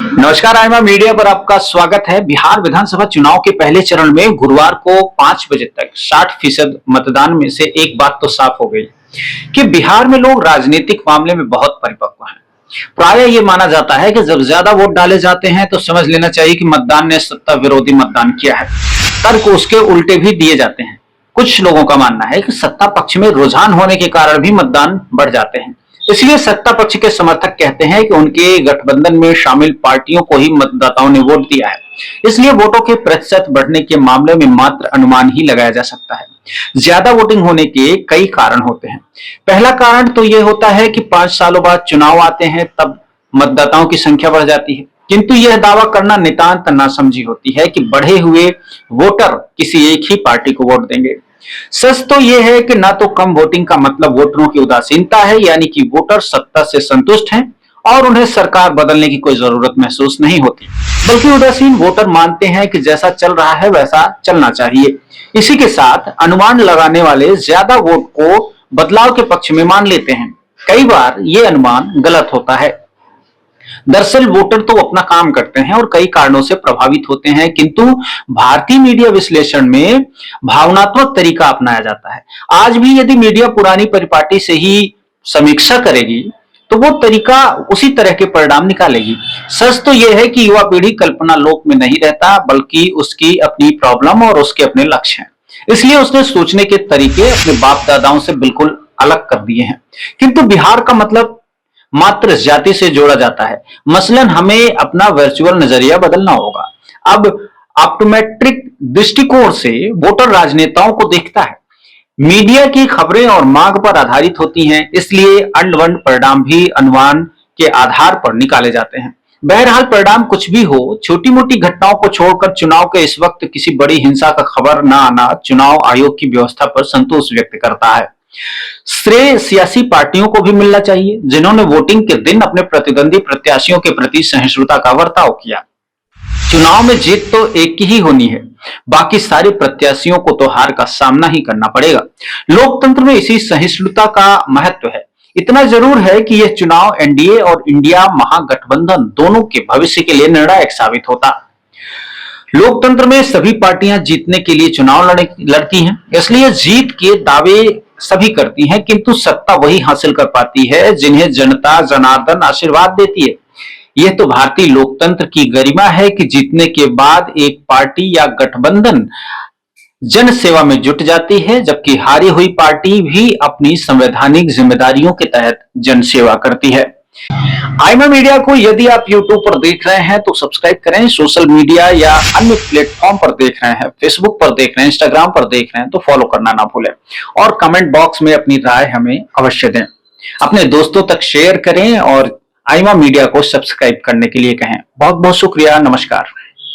नमस्कार, आईमा मीडिया पर आपका स्वागत है। बिहार विधानसभा चुनाव के पहले चरण में गुरुवार को 5 बजे तक 60% मतदान में से एक बात तो साफ हो गई कि बिहार में लोग राजनीतिक मामले में बहुत परिपक्व हैं। प्रायः ये माना जाता है कि जब ज्यादा वोट डाले जाते हैं तो समझ लेना चाहिए कि मतदान ने सत्ता विरोधी मतदान किया है। तर्क उसके उल्टे भी दिए जाते हैं। कुछ लोगों का मानना है कि सत्ता पक्ष में रुझान होने के कारण भी मतदान बढ़ जाते हैं। इसलिए सत्ता पक्ष के समर्थक कहते हैं कि उनके गठबंधन में शामिल पार्टियों को ही मतदाताओं ने वोट दिया है, इसलिए वोटों के प्रतिशत बढ़ने के मामले में मात्र अनुमान ही लगाया जा सकता है। ज्यादा वोटिंग होने के कई कारण होते हैं। पहला कारण तो यह होता है कि 5 सालों बाद चुनाव आते हैं, तब मतदाताओं की संख्या बढ़ जाती है। किंतु यह दावा करना नितांत नासमझी होती है कि बढ़े हुए वोटर किसी एक ही पार्टी को वोट देंगे। सच तो यह है कि ना तो कम वोटिंग का मतलब वोटरों की उदासीनता है, यानी कि वोटर सत्ता से संतुष्ट हैं और उन्हें सरकार बदलने की कोई जरूरत महसूस नहीं होती, बल्कि उदासीन वोटर मानते हैं कि जैसा चल रहा है वैसा चलना चाहिए। इसी के साथ अनुमान लगाने वाले ज्यादा वोट को बदलाव के पक्ष में मान लेते हैं। कई बार ये अनुमान गलत होता है। दरअसल वोटर तो अपना काम करते हैं और कई कारणों से प्रभावित होते हैं, किंतु भारतीय मीडिया विश्लेषण में भावनात्मक तरीका अपनाया जाता है। आज भी यदि मीडिया पुरानी परिपाटी से ही समीक्षा करेगी तो वो तरीका उसी तरह के परिणाम निकालेगी। सच तो यह है कि युवा पीढ़ी कल्पना लोक में नहीं रहता, बल्कि उसकी अपनी प्रॉब्लम और उसके अपने लक्ष्य हैं। इसलिए उसने सोचने के तरीके अपने बाप दादाओं से बिल्कुल अलग कर दिए हैं। किंतु बिहार का मतलब मात्र जाति से जोड़ा जाता है। मसलन हमें अपना वर्चुअल नजरिया बदलना होगा। अब ऑप्टोमेट्रिक दृष्टिकोण से वोटर राजनेताओं को देखता है। मीडिया की खबरें और मांग पर आधारित होती हैं, इसलिए अंड-वंड परिणाम भी अनुमान के आधार पर निकाले जाते हैं। बहरहाल परिणाम कुछ भी हो, छोटी मोटी घटनाओं को छोड़कर चुनाव के इस वक्त किसी बड़ी हिंसा का खबर न आना चुनाव आयोग की व्यवस्था पर संतोष व्यक्त करता है। श्रेय सियासी पार्टियों को भी मिलना चाहिए, जिन्होंने वोटिंग के दिन अपने प्रतिद्वंदी प्रत्याशियों के प्रति सहिष्णुता का बर्ताव किया। चुनाव में जीत तो एक ही होनी है, बाकी सारे प्रत्याशियों को तो हार का सामना ही करना पड़ेगा। लोकतंत्र में इसी सहिष्णुता का महत्व है। इतना जरूर है कि यह चुनाव एनडीए और इंडिया महागठबंधन दोनों के भविष्य के लिए निर्णायक साबित होता। लोकतंत्र में सभी पार्टियां जीतने के लिए चुनाव लड़ती हैं, इसलिए जीत के दावे सभी करती हैं, किंतु सत्ता वही हासिल कर पाती है जिन्हें जनता जनार्दन आशीर्वाद देती है। यह तो भारतीय लोकतंत्र की गरिमा है कि जीतने के बाद एक पार्टी या गठबंधन जन सेवा में जुट जाती है, जबकि हारी हुई पार्टी भी अपनी संवैधानिक जिम्मेदारियों के तहत जन सेवा करती है। आईमा मीडिया को यदि आप यूट्यूब पर देख रहे हैं तो सब्सक्राइब करें। सोशल मीडिया या अन्य प्लेटफॉर्म पर देख रहे हैं, फेसबुक पर देख रहे हैं, इंस्टाग्राम पर देख रहे हैं तो फॉलो करना ना भूलें और कमेंट बॉक्स में अपनी राय हमें अवश्य दें। अपने दोस्तों तक शेयर करें और आईमा मीडिया को सब्सक्राइब करने के लिए कहें। बहुत बहुत शुक्रिया। नमस्कार।